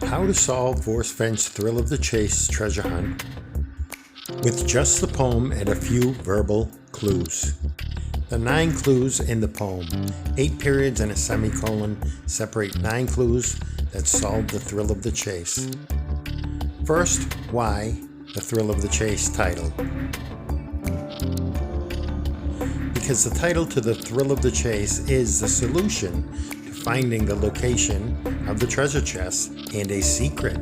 How to solve Forrest Fenn's Thrill of the Chase treasure hunt with just the poem and a few verbal clues. The 9 clues in the poem, 8 periods and a semicolon, separate 9 clues that solve the thrill of the chase. First, why the Thrill of the Chase title? Because the title to the Thrill of the Chase is the solution to finding the location of the treasure chest and a secret.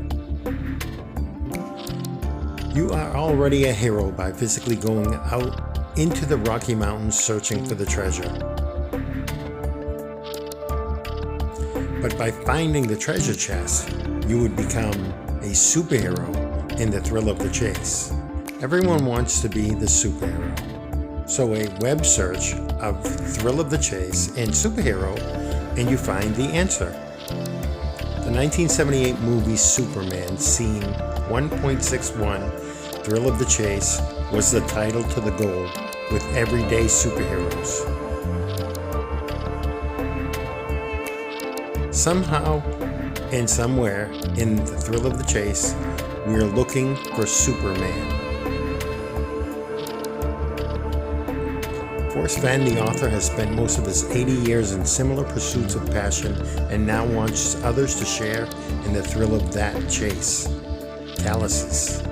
You are already a hero by physically going out into the Rocky Mountains searching for the treasure. But by finding the treasure chest, you would become a superhero in the Thrill of the Chase. Everyone wants to be the superhero. So a web search of Thrill of the Chase and superhero, and you find the answer. The 1978 movie Superman, scene 1.61, Thrill of the Chase, was the title to the goal with everyday superheroes. Somehow and somewhere in the Thrill of the Chase, we are looking for Superman. Forrest Fenn, the author, has spent most of his 80 years in similar pursuits of passion and now wants others to share in the thrill of that chase. Cowlazars.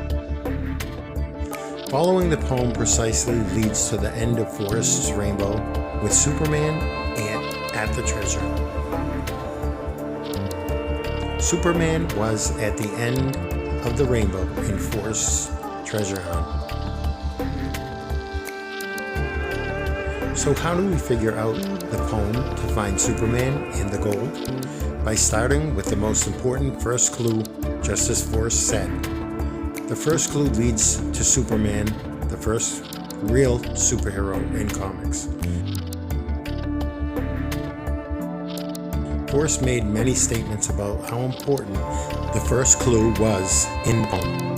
Following the poem precisely leads to the end of Forrest's rainbow with Superman at the treasure. Superman was at the end of the rainbow in Forrest's treasure hunt. So how do we figure out the poem to find Superman and the gold? By starting with the most important first clue, just as Forrest said. The first clue leads to Superman, the first real superhero in comics. Forrest made many statements about how important the first clue was in the poem.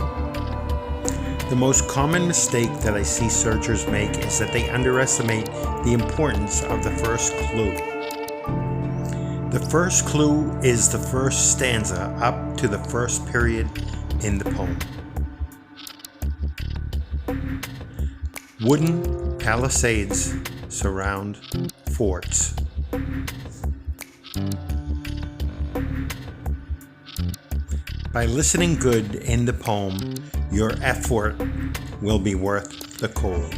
The most common mistake that I see searchers make is that they underestimate the importance of the first clue. The first clue is the first stanza up to the first period in the poem. Wooden palisades surround forts. By listening good in the poem, your effort will be worth the cold.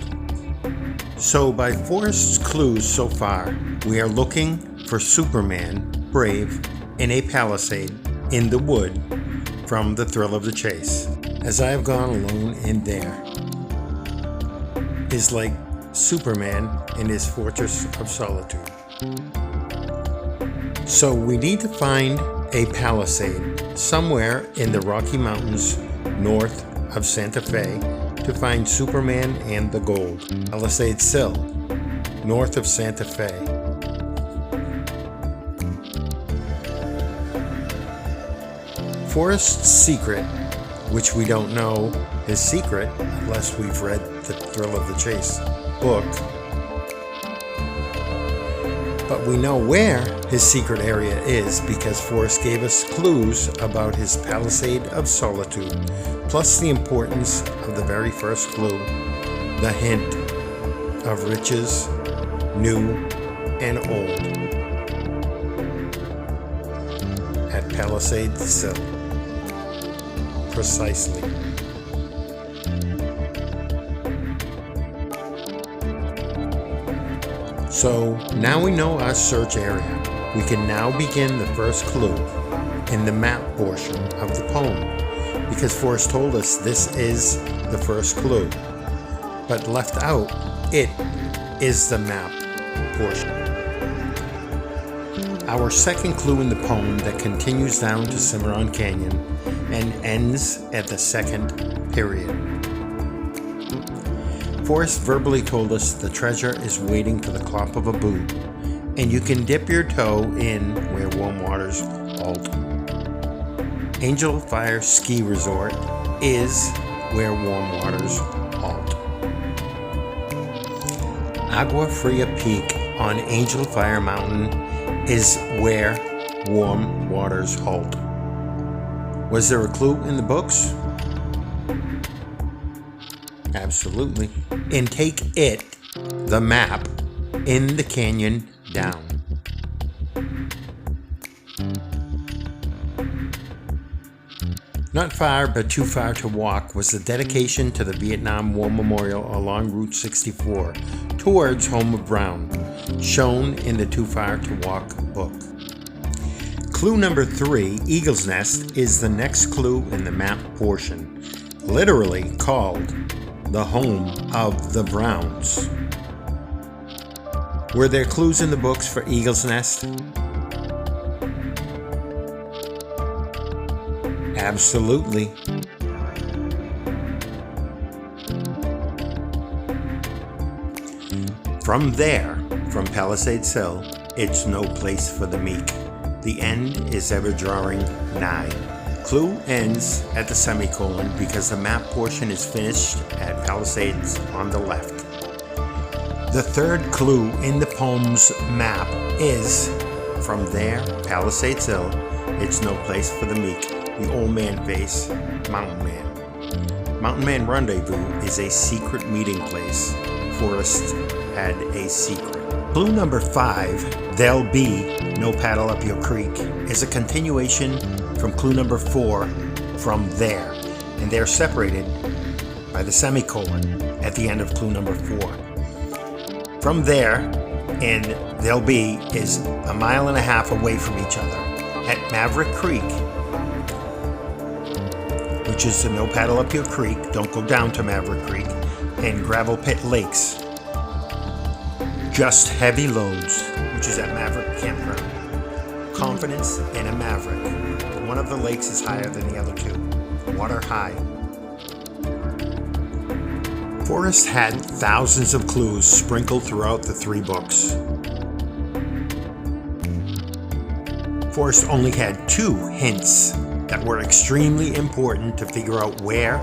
So by Forrest's clues so far, we are looking for Superman, brave, in a palisade in the wood from the Thrill of the Chase. As I have gone alone in there is like Superman in his fortress of solitude. So we need to find a palisade somewhere in the Rocky Mountains north of Santa Fe to find Superman and the gold. Palisade Sill, north of Santa Fe. Forrest's secret, which we don't know his secret unless we've read the Thrill of the Chase book, but we know where his secret area is because Forrest gave us clues about his palisade of solitude, plus the importance of the very first clue, the hint of riches, new and old, at Palisade Sill. Precisely. So now we know our search area. We can now begin the first clue in the map portion of the poem, because Forrest told us this is the first clue, but left out, it is the map portion. Our second clue in the poem that continues down to Cimarron Canyon and ends at the second period. Forrest verbally told us the treasure is waiting to the clop of a boot, and you can dip your toe in where warm waters halt. Angel Fire Ski Resort is where warm waters halt. Agua Fria Peak on Angel Fire Mountain is where warm waters halt. Was there a clue in the books? Absolutely. And take it, the map, in the canyon down. Not far, but too far to walk, was the dedication to the Vietnam War Memorial along Route 64 towards home of Brown, shown in the Too Far to Walk book. Clue number 3, Eagle's Nest, is the next clue in the map portion, literally called the home of the Browns. Were there clues in the books for Eagle's Nest? Absolutely. From there, from Palisades Hill, it's no place for the meek. The end is ever drawing nigh. Clue ends at the semicolon because the map portion is finished at Palisades on the left. The third clue in the poem's map is, from there, Palisades Hill, it's no place for the meek. The old man face, Mountain Man. Mountain Man Rendezvous is a secret meeting place. Forrest had a secret. Clue number 5, There'll Be No Paddle Up Your Creek, is a continuation from clue number 4, From There, and they're separated by the semicolon at the end of clue number 4. From There and There'll Be is a mile and a half away from each other at Maverick Creek, which is the No Paddle Up Your Creek, don't go down to Maverick Creek, and Gravel Pit Lakes, Just Heavy Loads, which is at Maverick Campground. Confidence and a Maverick. One of the lakes is higher than the other two. Water high. Forrest had thousands of clues sprinkled throughout the 3 books. Forrest only had 2 hints that were extremely important to figure out where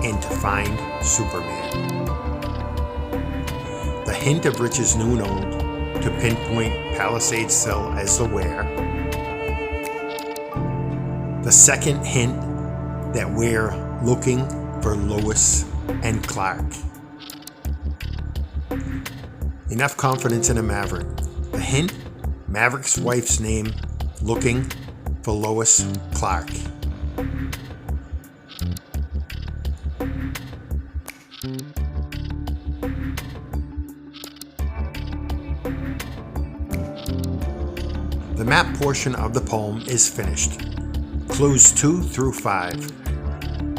and to find Superman. The hint of Riches New and Old to pinpoint Palisades Hill as the where. The second hint that we're looking for Lois and Clark. Enough confidence in a Maverick. The hint, Maverick's wife's name, looking for Lois Clark. The map portion of the poem is finished. Clues 2 through 5.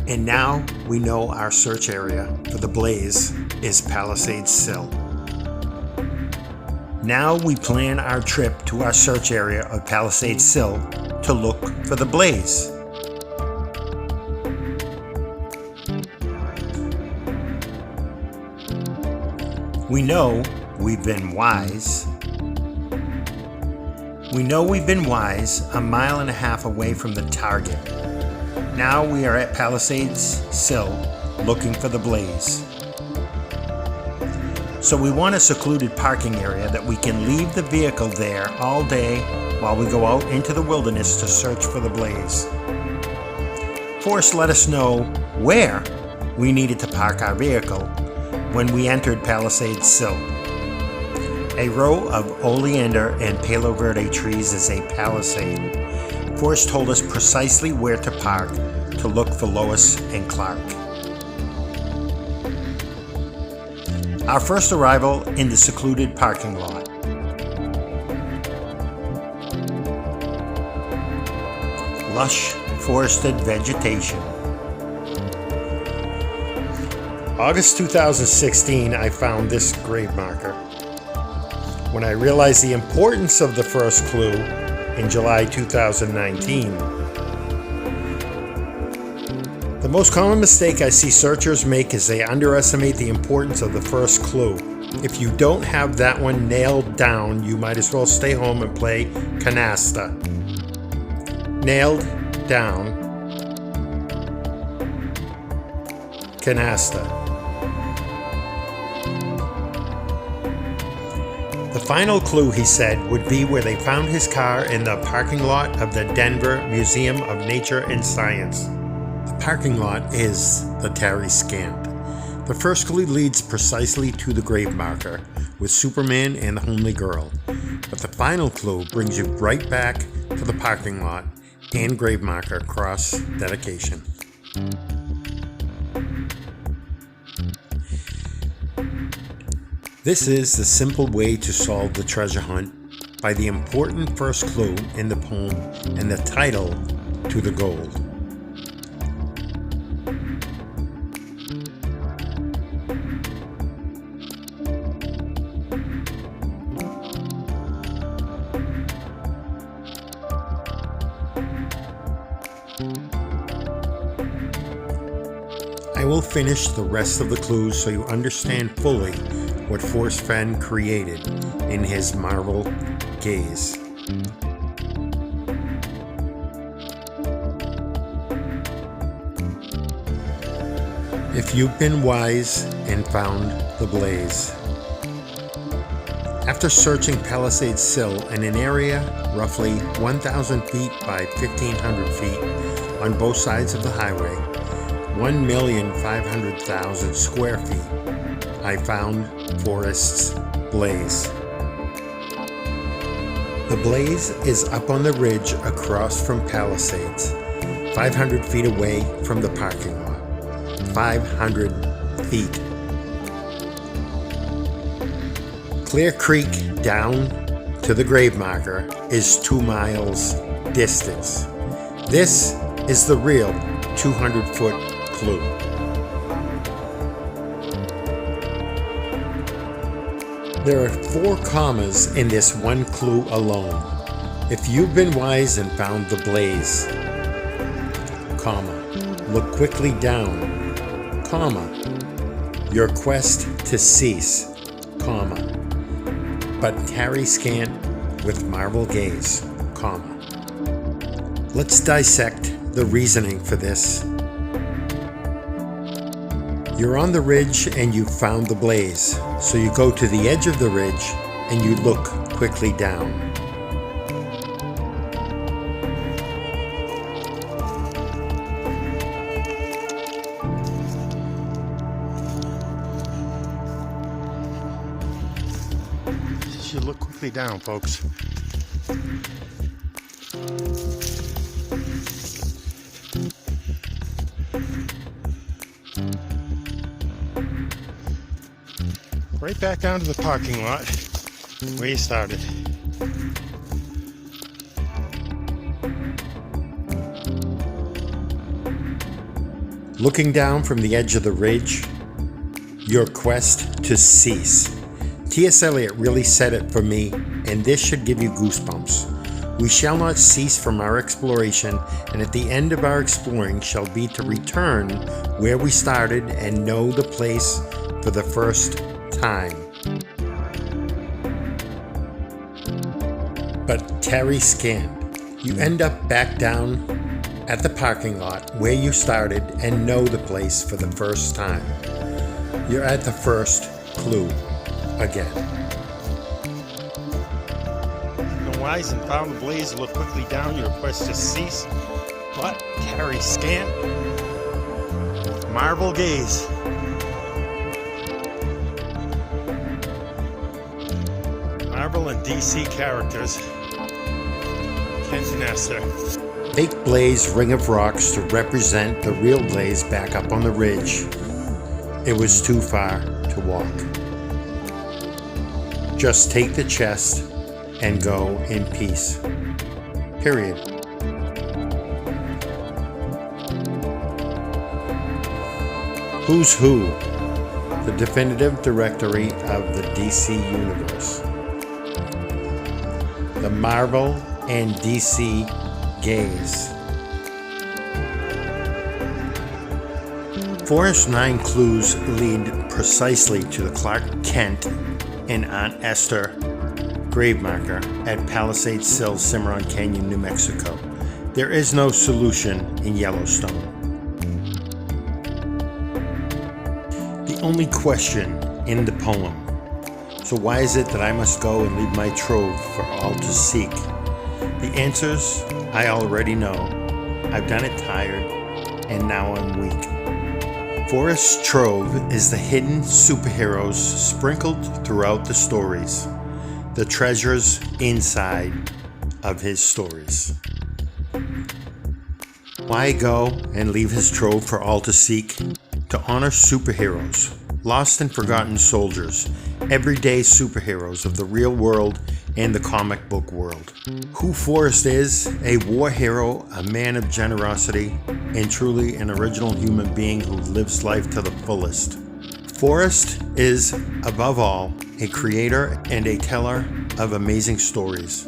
And now we know our search area for the blaze is Palisades Hill. Now we plan our trip to our search area of Palisades Hill to look for the blaze. We know we've been wise. We know we've been wise a mile and a half away from the target. Now we are at Palisades Hill looking for the blaze. So we want a secluded parking area that we can leave the vehicle there all day while we go out into the wilderness to search for the blaze. Forrest let us know where we needed to park our vehicle when we entered Palisades Hill. A row of oleander and Palo Verde trees is a palisade. Forrest told us precisely where to park to look for Lois and Clark. Our first arrival in the secluded parking lot. Lush forested vegetation. August 2016, I found this grave marker. When I realized the importance of the first clue in July 2019. The most common mistake I see searchers make is they underestimate the importance of the first clue. If you don't have that one nailed down, you might as well stay home and play Can-Asta. Nailed down. Can-Asta. The final clue, he said, would be where they found his car in the parking lot of the Denver Museum of Nature and Science. The parking lot is the Terry Scant. The first clue leads precisely to the grave marker with Superman and the homely girl. But the final clue brings you right back to the parking lot and grave marker cross dedication. This is the simple way to solve the treasure hunt by the important first clue in the poem and the title to the gold. I will finish the rest of the clues so you understand fully what Forrest Fenn created in his marvel gaze. If you've been wise and found the blaze. After searching Palisades Sill in an area roughly 1,000 feet by 1,500 feet on both sides of the highway, 1,500,000 square feet, I found Forrest'S blaze. The blaze is up on the ridge across from Palisades, 500 feet away from the parking lot. 500 feet. Clear Creek down to the grave marker is 2 miles distance. This is the real 200-foot clue. There are 4 commas in this one clue alone. If you've been wise and found the blaze, comma, look quickly down, comma, your quest to cease, comma, but tarry scant with marvel gaze, comma. Let's dissect the reasoning for this. You're on the ridge and you've found the blaze, so you go to the edge of the ridge and you look quickly down. You should look quickly down, folks. Right back down to the parking lot where you started. Looking down from the edge of the ridge, your quest to cease. T.S. Eliot really said it for me, and this should give you goosebumps. We shall not cease from our exploration, and at the end of our exploring shall be to return where we started and know the place for the first time. But tarry scant. You end up back down at the parking lot where you started and know the place for the first time. You're at the first clue again. The wise and found the blaze, look quickly down, your quest to cease, but tarry scant. Marvel gaze. Marvel and DC characters. Can-Asta. Fake blaze ring of rocks to represent the real blaze back up on the ridge. It was too far to walk. Just take the chest and go in peace. Period. Who's Who? The definitive directory of the DC universe. The Marvel and DC gaze. Forrest's 9 clues lead precisely to the Clark Kent and Aunt Esther grave marker at Palisades Sill, Cimarron Canyon, New Mexico. There is no solution in Yellowstone. The only question in the poem, So why is it that I must go and leave my trove for all to seek? The answers I already know. I've done it tired, and now I'm weak. Forrest's trove is the hidden superheroes sprinkled throughout the stories, the treasures inside of his stories. Why go and leave his trove for all to seek? To honor superheroes, lost and forgotten soldiers, everyday superheroes of the real world and the comic book world. Who Forrest is, a war hero, a man of generosity, and truly an original human being who lives life to the fullest. Forrest is, above all, a creator and a teller of amazing stories.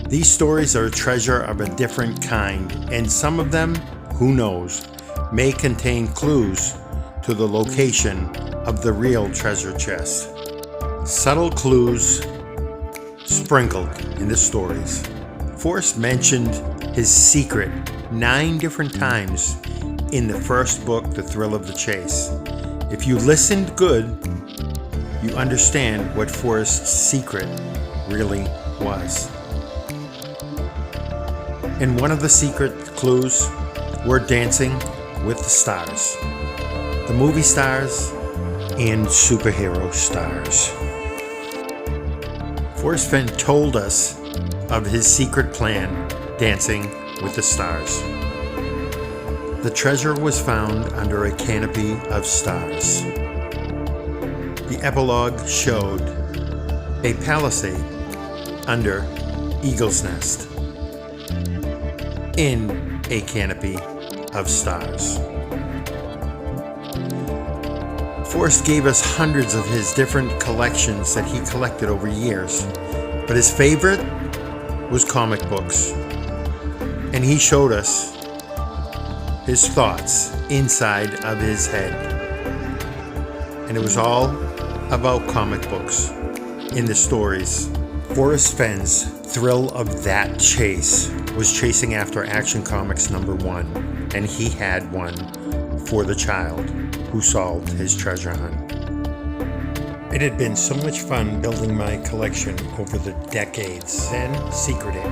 These stories are a treasure of a different kind, and some of them, who knows, may contain clues to the location of the real treasure chest. Subtle clues sprinkled in the stories. Forrest mentioned his secret 9 different times in the first book, The Thrill of the Chase. If you listened good, you understand what Forrest's secret really was. And one of the secret clues were Dancing with the Stars, the movie stars and superhero stars. Forrest Fenn told us of his secret plan, Dancing with the Stars. The treasure was found under a canopy of stars. The epilogue showed a palisade under Eagle's Nest in a canopy of stars. Forrest gave us hundreds of his different collections that he collected over years, but his favorite was comic books, and he showed us his thoughts inside of his head, and it was all about comic books in the stories. Forrest Fenn's Thrill of That Chase was chasing after Action Comics #1, and he had one for the child who solved his treasure hunt. It had been so much fun building my collection over the decades, then secreted,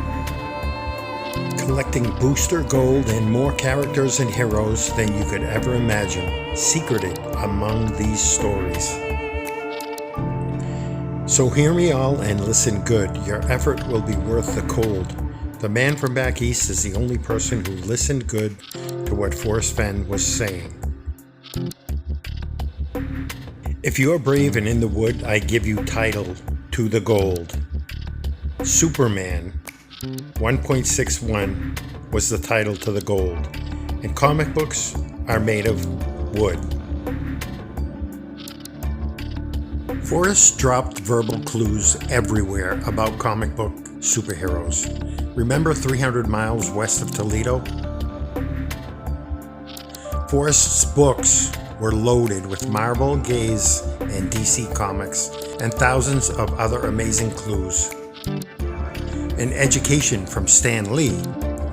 collecting booster gold and more characters and heroes than you could ever imagine, secreted among these stories. So hear me all and listen good. Your effort will be worth the cold. The man from back east is the only person who listened good to what Forrest Fenn was saying. If you're brave and in the wood, I give you title to the gold. Superman 1.61 was the title to the gold, and comic books are made of wood. Forrest dropped verbal clues everywhere about comic book superheroes. Remember 300 miles west of Toledo? Forrest's books were loaded with Marvel, Gaze, and DC Comics, and thousands of other amazing clues. An education from Stan Lee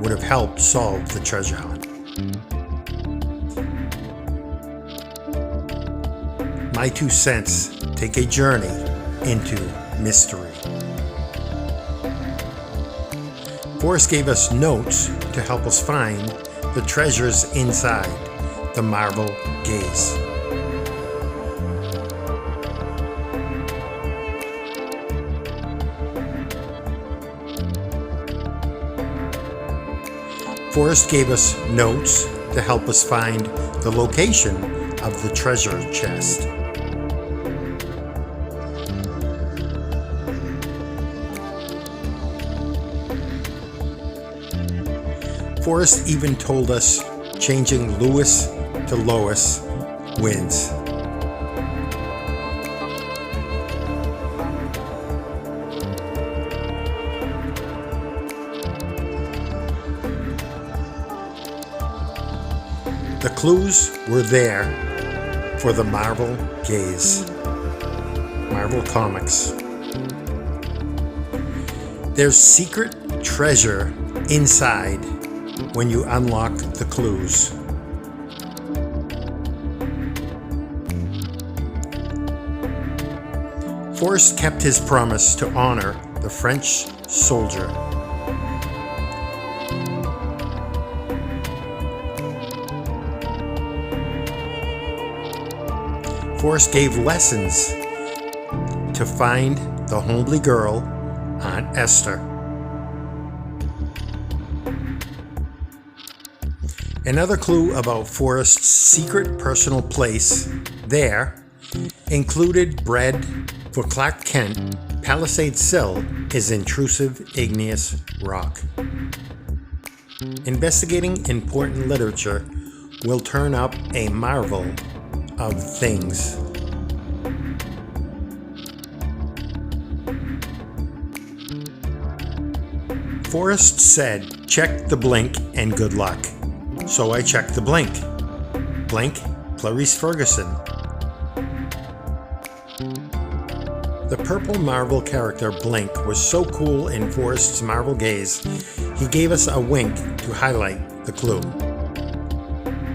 would have helped solve the treasure hunt. My 2 cents take a journey into mystery. Forrest gave us notes to help us find the treasures inside the Marvel Gaze. Forrest gave us notes to help us find the location of the treasure chest. Forrest even told us changing Lewis to Lois wins. The clues were there for the Marvel Gaze, Marvel Comics. There's secret treasure inside when you unlock the clues. Forrest kept his promise to honor the French soldier. Forrest gave lessons to find the homely girl, Aunt Esther. Another clue about Forrest's secret personal place there included bread for Clark Kent. Palisade Sill is intrusive igneous rock. Investigating important literature will turn up a marvel of things. Forrest said, "Check the blink and good luck." So I checked the blink. Blink, Clarice Ferguson. The purple Marvel character Blink was so cool in Forrest's Marvel gaze, he gave us a wink to highlight the clue.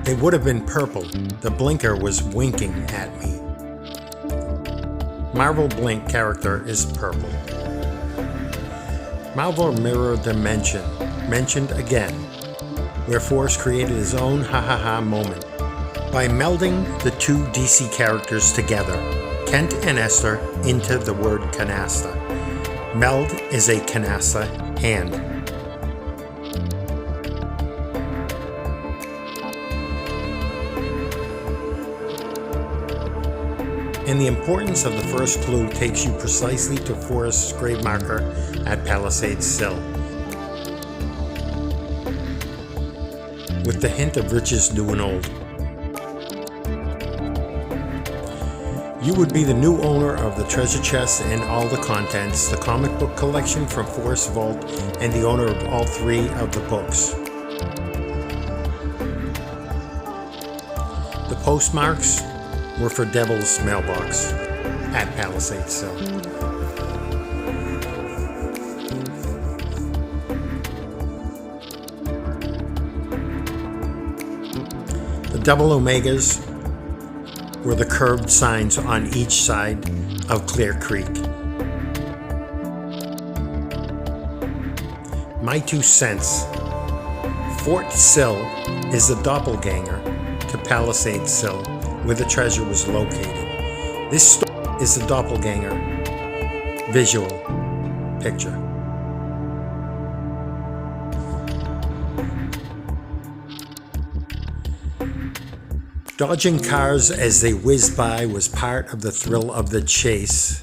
They would have been purple. The blinker was winking at me. Marvel Blink character is purple. Marvel Mirror Dimension, mentioned again, where Forrest created his own ha-ha-ha moment. By melding the two DC characters together, Kent and Esther, into the word Can-Asta. Meld is a Can-Asta hand. And the importance of the first clue takes you precisely to Forrest's grave marker at Palisade Sill, with the hint of riches new and old. You would be the new owner of the treasure chest and all the contents, the comic book collection from Forrest's vault, and the owner of all three of the books. The postmarks were for Devil's mailbox at Palisade Sill. The double omegas were the curved signs on each side of Clear Creek. My 2 cents. Fort Sill is the doppelganger to Palisade Sill, where the treasure was located. This story is the doppelganger visual picture. Dodging cars as they whizzed by was part of the thrill of the chase.